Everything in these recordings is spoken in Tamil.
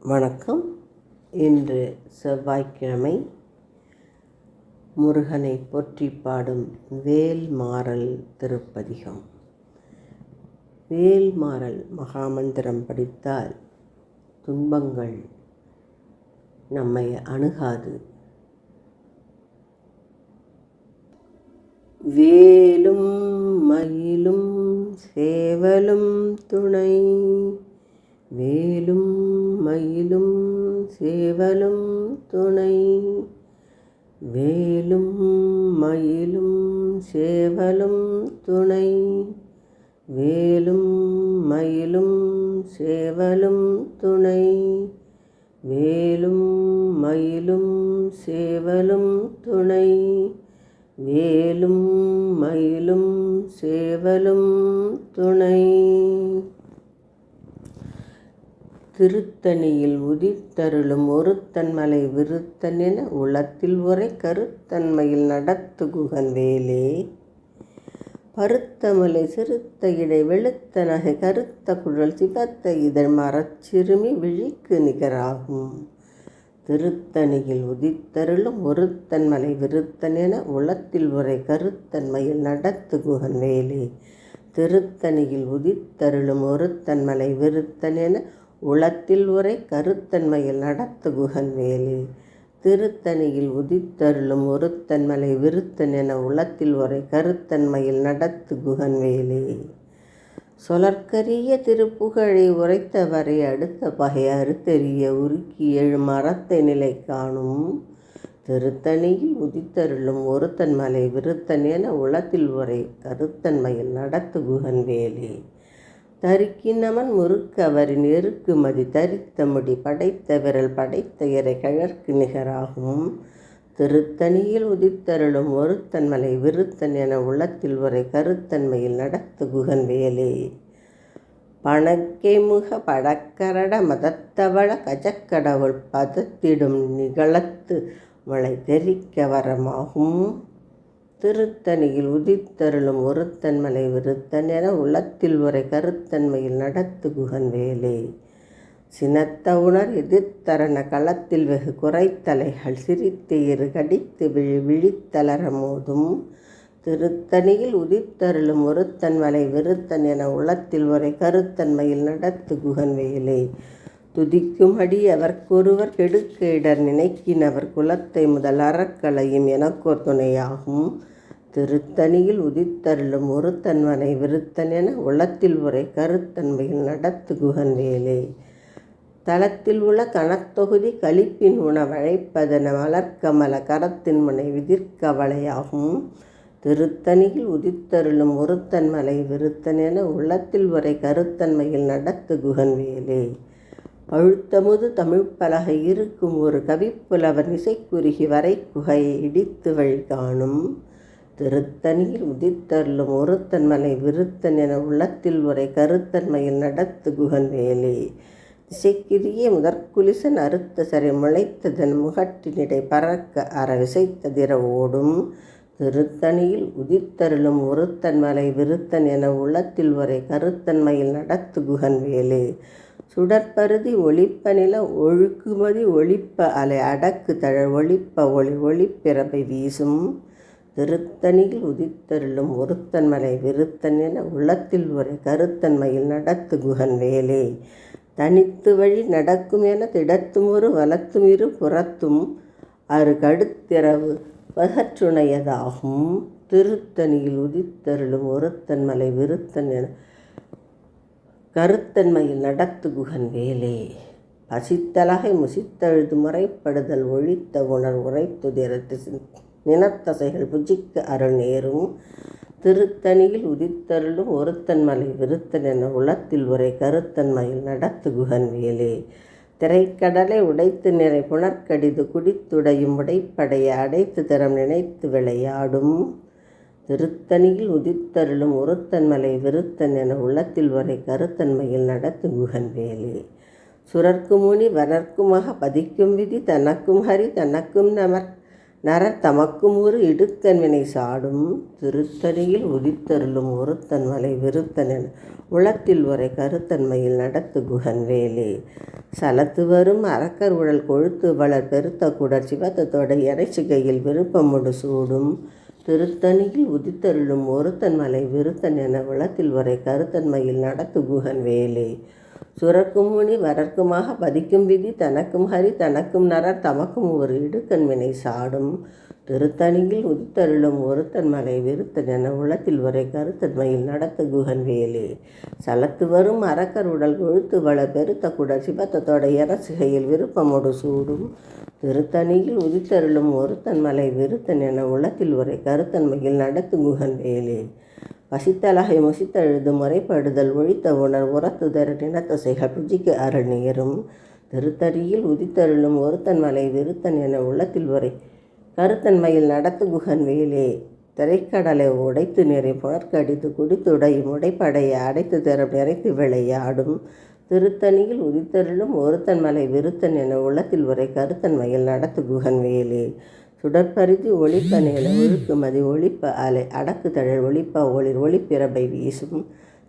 வணக்கம். இன்று செவ்வாய்க்கிழமை. முருகனை போற்றி பாடும் வேல்மாறல் திருப்பதிகம். வேல்மாறல் மகாமந்திரம் படித்தால் துன்பங்கள் நம்மை அணுகாது. வேலும் மயிலும் சேவலும் துணை, வேலும் மயிலும் சேவலும் துணை, வேலும் மயிலும் சேவலும் துணை, வேலும் மயிலும் சேவலும் துணை, வேலும் மயிலும் சேவலும் துணை, வேலும் மயிலும் சேவலும் துணை. திருத்தணியில் உதித்தருளும் ஒருத்தன்மலை விருத்தன் என உளத்தில் உரை கருத்தன்மையில் நடத்து குகன் வேலே, பருத்தமலை சிறுத்த இடை வெளுத்த நகை கருத்த குழல் சிவத்த இதழ் மரச்சிறுமி விழிக்கு நிகராகும். திருத்தணியில் உதித்தருளும் ஒருத்தன்மலை விருத்தன் என உளத்தில் உரை கருத்தன்மையில் நடத்து குகன் வேலே, திருத்தணியில் உதித்தருளும் ஒருத்தன்மலை விருத்தன் என உளத்தில் உரை கருத்தன்மையில் நடத்து குகன் வேலே, திருத்தணியில் உதித்தருளும் ஒருத்தன்மலை விருத்தன் என உளத்தில் உரை கருத்தன்மையில் நடத்து குகன் வேலே. சொலற்கரிய திருப்புகழை உரைத்தவரை அடுத்த பகை அறுத்தெறிய உருக்கி எழும் மரத்தை நிலை காணும். திருத்தணியில் உதித்தருளும் ஒருத்தன்மலை விருத்தன் என உளத்தில் உரை கருத்தன்மையில் நடத்து குகன் வேலே, தரிக்கினமன் முறுக்கவரின் எருக்குமதி தரித்த முடி படைத்த விரல் படைத்த இறை கழற்கு நிகராகும். திருத்தணியில் உதித்தருளும் ஒருத்தன்மலை விருத்தன் என உளத்தில் உரை கருத்தன்மையில் நடத்து குகன் வேலே, பணக்கை முக படக்கரட மதத்தவள கஜக்கடவுள் பதத்திடும் நிகழத்து மழை தெரிக்க வரமாகும். திருத்தணியில் உதித்தருளும் ஒருத்தன்மலை விருத்தன் என உளத்தில் உரை கருத்தன்மையில் நடத்து குகன் வேலே, சினத்த உணர் எதிர்த்தரண களத்தில் வெகு குறைத்தலைகள் சிரித்து இரு கடித்து விழித்தளர மோதும். திருத்தணியில் உதித்தருளும் ஒருத்தன்மலை விருத்தன் என உளத்தில் உரை கருத்தன்மையில் நடத்து குகன் வேலே, துதிக்கும் அடி அவர்க்கொருவர் கெடுக்க இடர் நினைக்கினவர் குலத்தை முதல் அறக்கலையும் எனக்கோர் துணையாகும். திருத்தணியில் உதித்தருளும் ஒருத்தன்மலை விருத்தன் என உளத்தில் உரை கருத்தன்மையில் நடத்து குகன் வேலே, தளத்தில் உள்ள கணத்தொகுதி கழிப்பின் உணவழைப்பதென மலர்க்கமல கரத்தின் முனை விதிர்கவலையாகும். திருத்தணியில் உதித்தருளும் ஒருத்தன்மலை விருத்தன் என உள்ளத்தில் உரை கருத்தன்மையில் நடத்து குகன் வேலே, பழுத்தமுது தமிழ்ப்பலகை இருக்கும் ஒரு கவிப்புலவர் இசைக்குறுகி வரை குகையை இடித்து வழி காணும். திருத்தணியில் உதித்தருளும் ஒருத்தன்மலை விருத்தன் என உள்ளத்தில் உரை கருத்தன்மையில் நடத்து குகன் வேலே, திசைக்கிரிய முதற்குலிசன் அறுத்த சரை முளைத்ததன் முகட்டினிடை பறக்க அற விசைத்ததிர ஓடும். திருத்தணியில் உதித்தருளும் ஒருத்தன்மலை விருத்தன் என உள்ளத்தில் உரை கருத்தன்மையில் நடத்து குகன் வேலே, சுடற்பருதி ஒளிப்ப நில ஒழுக்குமதி ஒளிப்ப அலை அடக்கு தழல் ஒளிப்ப ஒளி ஒளிப்பிறப்பை வீசும். திருத்தணியில் உதித்தருளும் ஒருத்தன்மலை விருத்தன் என உள்ளத்தில் உரை கருத்தன்மையில் நடத்து குகன் வேலே, தனித்து வழி நடக்கும் என திடத்தும் ஒரு வலத்தும் இரு புறத்தும் அரு கடுத்திரவு பகற்றுணையதாகும். திருத்தணியில் உதித்தருளும் ஒருத்தன்மலை விருத்தன் என கருத்தன்மையில் நடத்து குகன் வேலே, பசித்தலகை முசித்தழுது முறைப்படுதல் ஒழித்த உணர் உரைத்துதிரத்து நினத்தசைகள் புஜிக்க அருள் நேரும். திருத்தணியில் உதித்தருளும் ஒருத்தன்மலை விருத்தன் என உளத்தில் உரை கருத்தன்மையில் நடத்து குகன் வேலே, திரைக்கடலை உடைத்து நிறை புனர்கடிது குடித்துடையும் உடைப்படைய அடைத்து திறம் நினைத்து விளையாடும். திருத்தணியில் உதித்தருளும் ஒருத்தன்மலை விருத்தன் என உள்ளத்தில் உரை கருத்தன்மையில் நடத்து குகன் வேலே, சுரர்க்கு முனி வரர்க்குமாக பதிக்கும் விதி தனக்கும் ஹரி தனக்கும் நமர் நரர் தமக்கும் ஒரு இடுக்கன்வினை சாடும். திருத்தணியில் உதித்தருளும் ஒருத்தன் மலை விருத்தன் என உளத்தில் உரை கருத்தன்மையில் நடத்து குகன் வேலே. சலத்து வரும் அரக்கர் உடல் கொழுத்து வளர் பெருத்த குடர் சிவத்தத்தோட இறைச்சிகையில் விருப்பமுடு சூடும். திருத்தணியில் உதித்தருளும் ஒருத்தன் மலை விருத்தன் என உளத்தில் உரை கருத்தன்மையில் நடத்து குகன் வேலே. சுரக்கும் முனி வரர்க்குமாக பதிக்கும் விதி தனக்கும் ஹரி தனக்கும் நரர் தமக்கும் ஒரு இடுக்கண்வினை சாடும். திருத்தணியில் உதித்தருளும் ஒருத்தன் மலை விருத்தன் என உளத்தில் உரை கருத்தன்மையில் நடத்து குகன் வேலே. சலத்து வரும் அரக்கர் உடல் கொழுத்து வளர் பெருத்த குடர் சிவத்தத்தோட இறசிகையில் விருப்பமோடு சூடும். திருத்தணியில் உதித்தருளும் ஒருத்தன் மலை விருத்தன் என உளத்தில் உரை கருத்தன்மையில் நடத்து குகன் வேலே. பசித்தலகை முசித்தழுது முறைப்படுதல் ஒழித்த உணர் உரத்துதர நினத்தசைகள் புஜிக்கு அருள் நேரும். திருத்தணியில் உதித்தருளும் ஒருத்தன் மலை விருத்தன் என உள்ளத்தில் உரை கருத்தன்மையில் நடத்து குகன் வேலே. திரைக்கடலை உடைத்து நிறை புனர்கடித்து குடித்துடையும் உடைப்படையை அடைத்து தரம் நிறைத்து விளையாடும். திருத்தணியில் உதித்தருளும் ஒருத்தன் மலை விருத்தன் என உள்ளத்தில் உரை கருத்தன்மையில் நடத்து குகன் வேலே. சுடற்பரிதி ஒளிப்ப நில ஒழுக்குமதி ஒளிப்ப அலை அடக்கு தழல் ஒளிப்ப ஒளிர் ஒளிப்பிறப்பை வீசும்.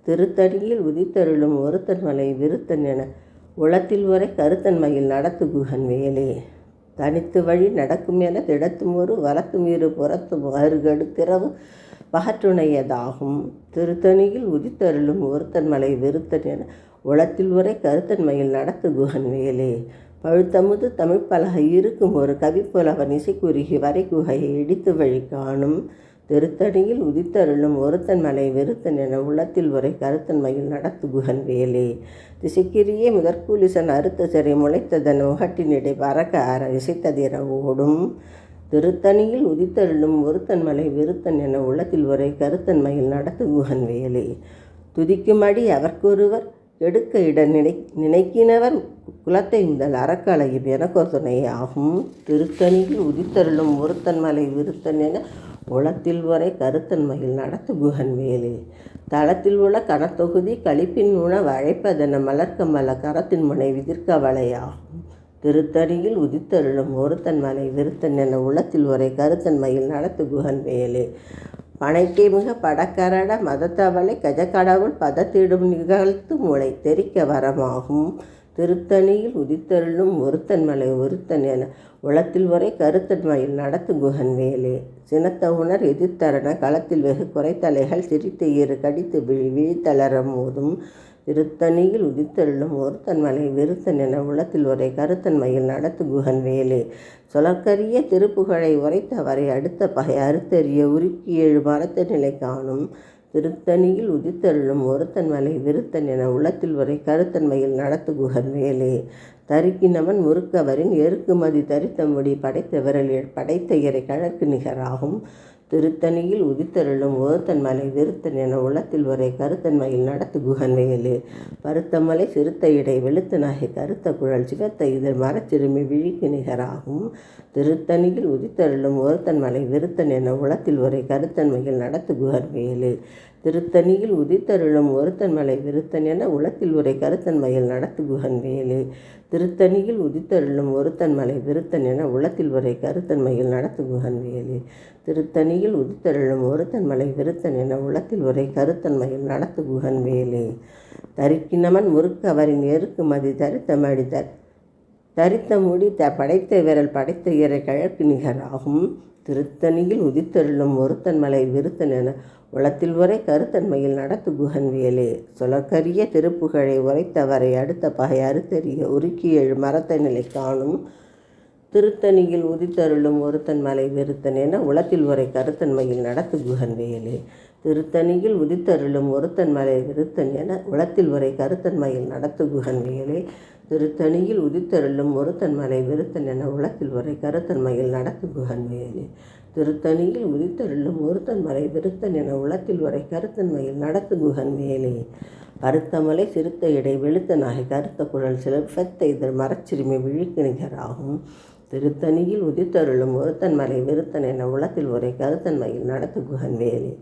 திருத்தணியில் உதித்தருளும் ஒருத்தன் மலை விருத்தன் என உளத்தில் உரை கருத்தன்மையில் நடத்து குகன் வேலே. தனித்து வழி நடக்கும் என திடத்தும் ஒரு வலத்தும் இரு புறத்தும் அருகடு திறவு பகற்றுணையதாகும். திருத்தணியில் உதித்தருளும் ஒருத்தன் மலை விருத்தன் என உளத்தில் உரை கருத்தன்மையில் நடத்து குகன் வேலே. பழுத்தமுது தமிழ் பலகை இருக்கும் ஒரு கவிப்புலவன் இசைக்குறுகி வரை குகையை இடித்து வழி காணும். திருத்தணியில் உதித்தருளும் ஒருத்தன் மலை விருத்தன் என உள்ளத்தில் உரை கருத்தன்மையில் நடத்து குகன் வேலே. திசைக்கிரியே முதற்கூலிசன் அறுத்த சிறை முளைத்ததன் உகட்டினிடை பறக்க அற இசைத்ததிர ஓடும். திருத்தணியில் உதித்தருளும் ஒருத்தன் மலை விருத்தன் என உள்ளத்தில் உரை கருத்தன்மையில் நடத்து குகன் வேலே. துதிக்குமடி அவர்க்கொருவர் எடுக்க இட நினைக்கினவர் குலத்தை முதல் அறக்கலையும் எனக்கொரு துணை ஆகும். திருத்தணியில் உதித்தருளும் ஒருத்தன் மலை விருத்தன் என உளத்தில் உரை கருத்தன்மையில் நடத்து குகன் வேலே. தளத்தில் உள்ள கனத்தொகுதி கழிப்பின் உணவு அழைப்பதென மலர்க்கமல கரத்தின் முனை விதிர்க்க வளையாகும். திருத்தணியில் உதித்தருளும் ஒருத்தன் மலை விருத்தன் என உளத்தில் உரை கருத்தன்மையில் நடத்து குகன் வேலே. பனைக்கை மிக படக்கரட மதத்தவளை கஜக்கடவுள் பதத்திடும் நிகழ்த்து முளை தெரிக்க வரமாகும். திருத்தணியில் உதித்தருளும் ஒருத்தன் மலை ஒருத்தன் என உளத்தில் உரை கருத்தன்மையில் நடத்து குகன் வேலே. சினத்த உணர் எதிர்த்தரண களத்தில் வெகு குறைத்தலைகள் சிரித்து இரு கடித்து விழித்தளர மோதும். திருத்தணியில் உதித்தருளும் ஒருத்தன் மலை விருத்தன் என உளத்தில் உரை கருத்தன்மையில் நடத்து குகன் வேலே. சொலற்கரிய திருப்புகழை உரைத்தவரை அடுத்த பகை அறுத்தறிய உருக்கி எழு மரத்த நிலை காணும். திருத்தணியில் உதித்தருளும் ஒருத்தன் மலை விருத்தன் என உள்ளத்தில் உரை கருத்தன்மையில் நடத்து குகன் வேலே. தரிக்கினவன் முறுக்கவரின் எருக்குமதி தரித்த முடி படைத்த விரலில் படைத்த இறை கழற்கு நிகராகும். திருத்தணியில் உதித்தருளும் ஒருத்தன் மலை விருத்தன் என உள்ளத்தில் உரை கருத்தன்மையில் நடத்து குகன் வேலே. பருத்தமலை சிறுத்த இடை வெளுத்த நகை கருத்த குழல் சிவத்த இதழ் மரச்சிறுமி விழிக்கு நிகராகும். திருத்தணியில் உதித்தருளும் ஒருத்தன் மலை விருத்தன் என உளத்தில் உரை கருத்தன்மையில் நடத்து குகன் வேலே. திருத்தணியில் உதித்தருளும் ஒருத்தன் மலை விருத்தன் என உளத்தில் உரை கருத்தன்மையில் நடத்து குகன் வேலே. திருத்தணியில் உதித்தருளும் ஒருத்தன் மலை விருத்தன் என உளத்தில் உரை கருத்தன்மையில் நடத்து குகன் வேலே. திருத்தணியில் உதித்தருளும் ஒருத்தன் மலை விருத்தன் என உளத்தில் உரை கருத்தன்மையில் நடத்து குகன் வேலே. தரிக்கினவன் முறுக்கவரின் எருக்கு மதி தரித்த மடி தரித்த முடி படைத்த விரல் படைத்த இறை கழற்கு நிகராகும். திருத்தணியில் உதித்தருளும் ஒருத்தன் மலை விருத்தன் என உளத்தில் உரை கருத்தன்மையில் நடத்து குகன் வேலே. சொலற்கரிய திருப்புகழை உரைத்தவரை அடுத்த பகை அறுத்தறிய உருக்கி எழு மரத்த நிலை காணும். திருத்தணியில் உதித்தருளும் ஒருத்தன் மலை விருத்தன் என உளத்தில் உரை கருத்தன்மையில் நடத்து குகன் வேலே. திருத்தணியில் உதித்தருளும் ஒருத்தன் மலை விருத்தன் என உளத்தில் உரை கருத்தன்மையில் நடத்து குகன் வேலே. திருத்தணியில் உதித்தருளும் ஒருத்தன் மலை விருத்தன் என உளத்தில் உரை கருத்தன்மையில் நடத்து குகன் வேலே. திருத்தணியில் உதித்தருளும் ஒருத்தன் மலை விருத்தன் என உளத்தில் உரை கருத்தன்மையில் நடத்து குகன் வேலே. பருத்தமலை சிறுத்த இடை வெளுத்த நகை கருத்த குழல் சிலப்பத்த இதழ் மரச்சிறுமி விழிக்கு நிகராகும். திருத்தணியில் உதித்தருளும் ஒருத்தன் மலை விருத்தன் என உளத்தில் உரை கருத்தன்மையில் நடத்து குகன் வேலே.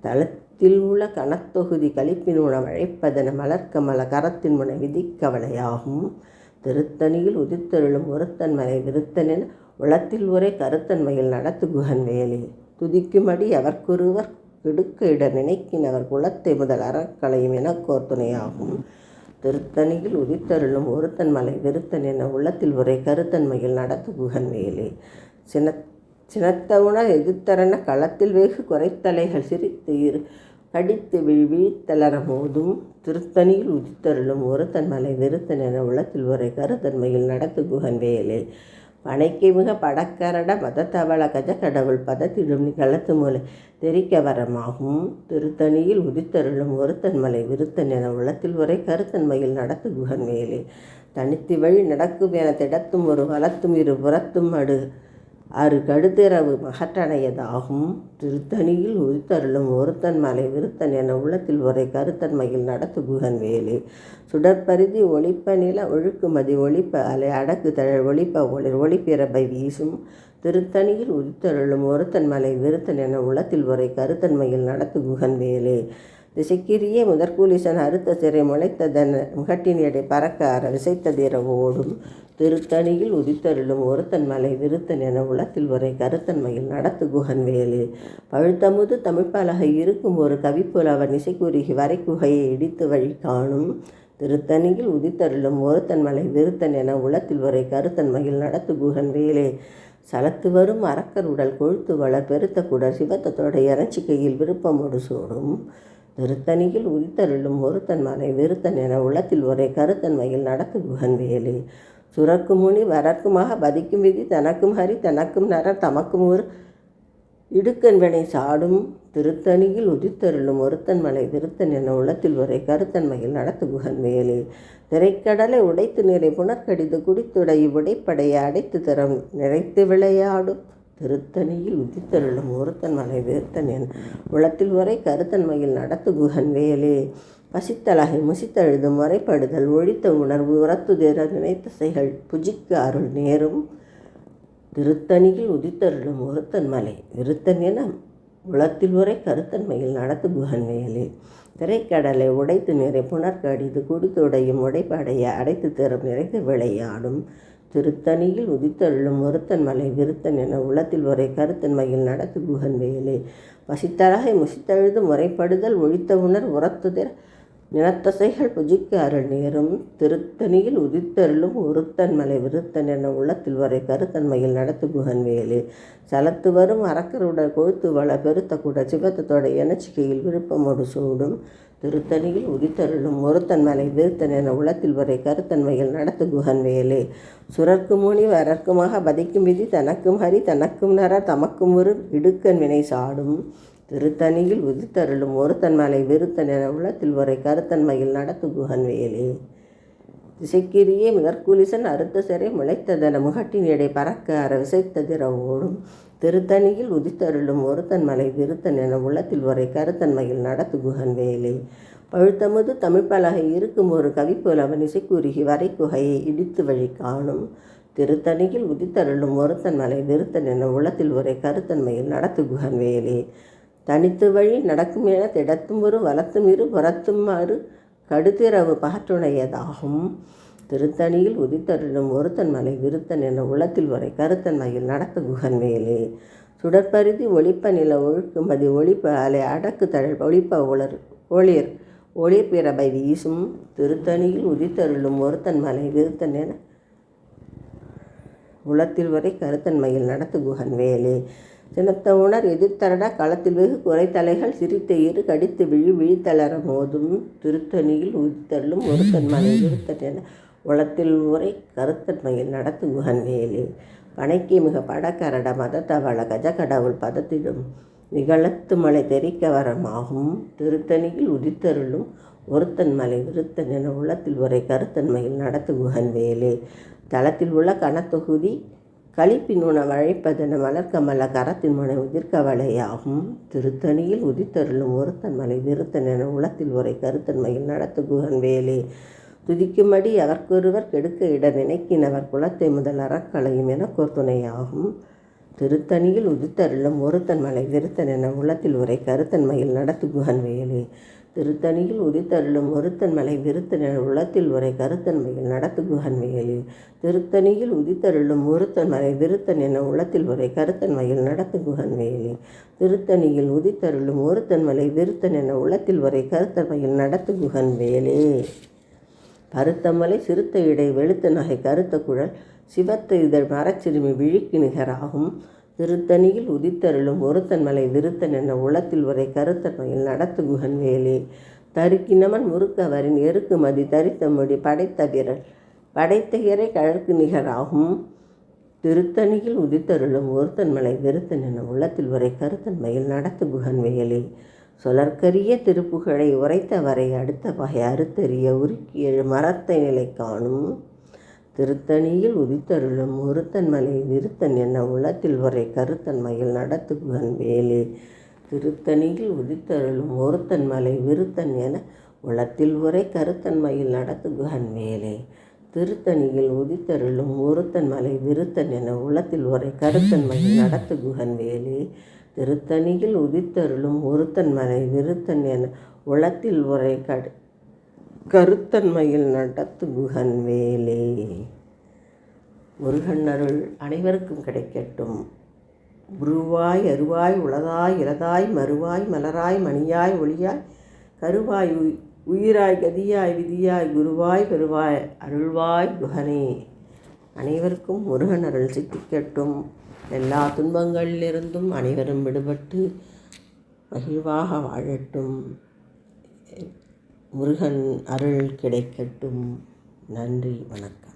தளத்தில் உள்ள கனத்தொகுதி கழிப்பின் உணவு அழைப்பதென மலர்க்கமல கரத்தின் முனை விதிக்கவலையாகும். திருத்தணியில் உதித்தருளும் ஒருத்தன் மலை விருத்தன் என உளத்தில் உரை கருத்தன்மையில் நடத்து குகன் வேலே. துதிக்குமடி அவர்க்கொருவர் கெடுக்க இட நினைக்கினவர் குலத்தை முதல் அறக்களையும் எனக்கோர் துணையாகும். திருத்தணியில் உதித்தருளும் ஒருத்தன் மலை விருத்தன் என உள்ளத்தில் உரை கருத்தன்மையில் நடத்து குகன் வேலே. சினத்தவுணர் எதிர்த்தரன களத்தில் வெகு குறைத்தலைகள் சிரித்து கடித்து விழித்தளர மோதும். திருத்தணியில் உதித்தருளும் ஒருத்தன் மலை விருத்தன் என உள்ளத்தில் உரை கருத்தன்மையில் நடத்து குகன் வேலே. பனைக்கு மிக படக்கரட மதத்தவள கஜ கடவுள் பதத்திடும் நிகழத்து மூலை தெரிக்க வரமாகும். திருத்தணியில் உதித்தருளும் ஒருத்தன் மலை விருத்தன் என உள்ளத்தில் உரை கருத்தன்மையில் நடத்து குகன் வேலே. தனித்து வழி நடக்கும் என திடத்தும் ஒரு வலத்தும் இரு புறத்தும் அரு கடுதிரவு மகற்றணையதாகும். திருத்தணியில் உதித்தருளும் ஒருத்தன் மலை விருத்தன் என உள்ளத்தில் உரை கருத்தன்மையில் நடத்து குகன் வேலே. சுடற்பரிதி ஒளிப்ப நில ஒழுக்குமதி ஒளிப்ப அலை அடக்கு தழல் ஒளிப்ப ஒளிர் ஒளிப்பிறப்பை வீசும். திருத்தணியில் உதித்தருளும் ஒருத்தன் மலை விருத்தன் என உள்ளத்தில் உரை கருத்தன்மையில் நடத்து குகன் வேலே. திசைக்கிரியே முதற்கூலிசன் அறுத்த சிறை முளைத்ததன் முகட்டின் எடை பறக்க அற விசைத்ததிர ஓடும். திருத்தணியில் உதித்தருளும் ஒருத்தன் மலை விருத்தன் என உளத்தில் உரை கருத்தன்மையில் நடத்து குகன் வேலே. பழுத்தமுது தமிழ்ப்பலகை இருக்கும் ஒரு கவிப்புலவன் இசைக்குறுகி வரைக்குகையை இடித்து வழி காணும். திருத்தணியில் உதித்தருளும் ஒருத்தன் மலை விருத்தன் என உளத்தில் உரை கருத்தன்மையில் நடத்து குகன் வேலே. சலத்து வரும் அரக்கர் உடல் கொழுத்து வளர் பெருத்த குடர் சிவத்தத்தோட இறச்சிக்கையில் விருப்பமோடு சோடும். திருத்தணியில் உதித்தருளும் ஒருத்தன் மலை விருத்தன் என உள்ளத்தில் ஒரே கருத்தன்மையில் நடத்து குகன் வேலே. சுரக்கும் முனி வரக்குமாக பதிக்கும் விதி தனக்கும் ஹரி தனக்கும் நரர் தமக்கும் ஒரு இடுக்கன் வினை சாடும். திருத்தணியில் உதித்தருளும் ஒருத்தன் மலை விருத்தன் என உள்ளத்தில் ஒரே கருத்தன்மையில் நடத்து குகன் வேலே. திரைக்கடலை உடைத்து நிறை புனர்கடிது குடித்துடை உடைப்படையை அடைத்து தரம் நிறைத்து விளையாடும். திருத்தணியில் உதித்தருளும் ஒருத்தன் மலை விருத்தன் என உளத்தில் உரை கருத்தன்மையில் நடத்து குகன் வேலே. பசித்தலகை முசித்தழுதும் முறைப்படுதல் ஒழித்த உணர்வு உரத்துதிர நினைத்தசைகள் புஜிக்கு அருள் நேரும். திருத்தணியில் உதித்தருளும் ஒருத்தன் மலை விருத்தன் என உளத்தில் உரை கருத்தன்மையில் நடத்து குகன் வேலே. திரைக்கடலை உடைத்து நிறை புனர்கடிது குடித்துடையும் உடைப்படைய அடைத்து திறம் நிறைத்து விளையாடும். திருத்தணியில் உதித்தருளும் ஒருத்தன் மலை விருத்தன் என உள்ளத்தில் ஒரே கருத்தன்மையில் நடத்து குகன் வேலே. பசித்தலகை முசித்தழுது முறைப்படுதல் ஒழித்த உணர் உரத்துதிர நினத்தசைகள் புஜிக்கு அருள் நேரும். திருத்தணியில் உதித்தருளும் ஒருத்தன் மலை விருத்தன் என உள்ளத்தில் வரை கருத்தன்மையில் நடத்து குகன் வேலே. சலத்து வரும் அரக்கருட கொழுத்து வள பெருத்த கூட சிவத்தத்தோட எனச்சிக்கையில் விருப்பமோடு சூடும். திருத்தணியில் உதித்தருளும் ஒருத்தன் மலை விருத்தன் என உள்ளத்தில் வரை கருத்தன்மையில் நடத்து குகன் வேலே. சுரர்க்கு முனி வரற்குமாக பதிக்கும் விதி தனக்கும் ஹரி தனக்கும் நரர் தமக்கும் ஒரு இடுக்கன் வினை சாடும். திருத்தணியில் உதித்தருளும் ஒருத்தன் மலை விருத்தன் என உள்ளத்தில் வரை கருத்தன்மையில் நடத்து குகன் வேலே. திசைக்கிரியே முதற்கூலிசன் அறுத்த சிறை முளைத்ததன முகட்டின் எடை பறக்க அற விசைத்ததிர ஓடும். திருத்தணியில் உதித்தருளும் ஒருத்தன் மலை விருத்தன் என உள்ளத்தில் வரை கருத்தன்மையில் நடத்து குகன் வேலே. பழுத்தமுது தமிழ்ப்பலகை இருக்கும் ஒரு கவிப்புலவன் இசைக்குறுகி வரைக்குகையை இடித்து வழி காணும். திருத்தணியில் உதித்தருளும் ஒருத்தன் மலை விருத்தன் என உள்ளத்தில் ஒரே கருத்தன்மையில் நடத்து குகன் வேலே. தனித்து வழி நடக்கும் என திடத்தும் ஒரு வலத்தும் இரு புறத்தும் அரு கடுதிரவு பகற்றுணையதாகும். திருத்தணியில் உதித்தருளும் ஒருத்தன் மலை விருத்தன் என உள்ளத்தில் வரை கருத்தன்மையில் நடத்து குகன் வேலே. சுடற்பரிதி ஒளிப்ப நில ஒழுக்குமதி ஒளிப்ப அலை அடக்கு தழல் ஒளிப்ப ஒளிர் ஒளிர்பிறப்பை வீசும். திருத்தணியில் உதித்தருளும் ஒருத்தன் மலை விருத்தன் என உள்ளத்தில் வரை கருத்தன்மையில் நடத்து குகன் வேலே. சினத்த உணர் எதிர்த்தரட களத்தில் வெகு குறைத்தலைகள் சிரித்த இரு கடித்து விழித்தளர மோதும். திருத்தணியில் உதித்தருளும் ஒருத்தன் மலை விருத்தன் என உளத்தில் உரை கருத்தன்மையில் நடத்து குகன் வேலே. பனைக்கு மிக படக்கரட மதத்தவள கஜ கடவுள் பதத்திடும் நிகழத்து மலை தெரிக்க வரமாகும். திருத்தணியில் உதித்தருளும் ஒருத்தன் மலை விருத்தன் என உள்ளத்தில் உரை கருத்தன்மையில் நடத்து குகன் வேலே. தளத்தில் உள்ள கனத்தொகுதி களிப்பின் உணவு அழைப்பதென மலர்கமல கரத்தின் முனை உதிர்க்க வளையாகும். திருத்தணியில் உதித்தருளும் ஒருத்தன் மலை விருத்தன் என உளத்தில் உரை கருத்தன்மையில் நடத்து குகன் வேலே. துதிக்கும்படி அவர்க்கொருவர் கெடுக்க இட நினைக்கினவர் குலத்தை முதல் அறக்களையும் எனக்கோர் துணையாகும். திருத்தணியில் உதித்தருளும் ஒருத்தன் மலை விருத்தன் என உள்ளத்தில் உரை கருத்தன்மையில் நடத்து குகன் வேலே. திருத்தணியில் உதித்தருளும் ஒருத்தன் மலை விருத்தன் என உள்ளத்தில் உரை கருத்தன்மையில் நடத்து குகன்வேலி. திருத்தணியில் உதித்தருளும் ஒருத்தன் மலை விருத்தன் என உள்ளத்தில் உரை கருத்தன்மையில் நடத்து குகன்வேலி. திருத்தணியில் உதித்தருளும் ஒருத்தன் மலை விருத்தன் என உள்ளத்தில் உரை கருத்தன்மையில் நடத்து குகன்வேலே. பருத்தமலை சிறுத்த இடை வெளுத்த நகை கருத்த குழல் சிவத்த இதழ் மரச்சிறுமி விழிக்கு நிகராகும். திருத்தணியில் உதித்தருளும் ஒருத்தன் மலை விருத்தன் என உளத்தில் உரை கருத்தன்மையில் நடத்து குகன்வேலே. தருக்கினமன் முறுக்கவரின் எருக்கு மதி தரித்த மொழி படைத்த விரல் படைத்த இறை கழற்கு நிகராகும். திருத்தணியில் உதித்தருளும் ஒருத்தன் மலை விருத்தன் என உள்ளத்தில் உரை கருத்தன்மையில் நடத்து குகன்வேலே. சொலற்கரிய திருப்புகழை உரைத்தவரை அடுத்த பகை அறுத்தறிய உருக்கி எழு மரத்தை நிலை காணும். திருத்தணியில் உதித்தருளும் ஒருத்தன் மலை விருத்தன் என உள்ளத்தில் உரை கருத்தன்மையில் நடத்து குகன்வேலே. திருத்தணியில் உதித்தருளும் ஒருத்தன் மலை விருத்தன் என உள்ளத்தில் உரை கருத்தன்மையில் நடத்து குகன்வேலே. திருத்தணியில் உதித்தருளும் ஒருத்தன் மலை விருத்தன் என உள்ளத்தில் உரை கருத்தன்மையில் நடத்து குகன்வேலே. திருத்தணியில் உதித்தருளும் ஒருத்தன் மலை விருத்தன் என உள்ளத்தில் உரை கருத்தன்மையில் நடத்து குகன்வேலே. முருகன் அருள் அனைவருக்கும் கிடைக்கட்டும். உருவாய் அருவாய் உளதாய் இலதாய் மறுவாய் மலராய் மணியாய் ஒளியாய் கருவாய் உயிராய் கதியாய் விதியாய் குருவாய் பெருவாய் அருள்வாய் குகனே. அனைவருக்கும் முருகன் அருள் சித்திக்கட்டும். எல்லா துன்பங்களிலிருந்தும் அனைவரும் விடுபட்டு மகிழ்வாக வாழட்டும். முருகன் அருள் கிடைக்கட்டும். நன்றி, வணக்கம்.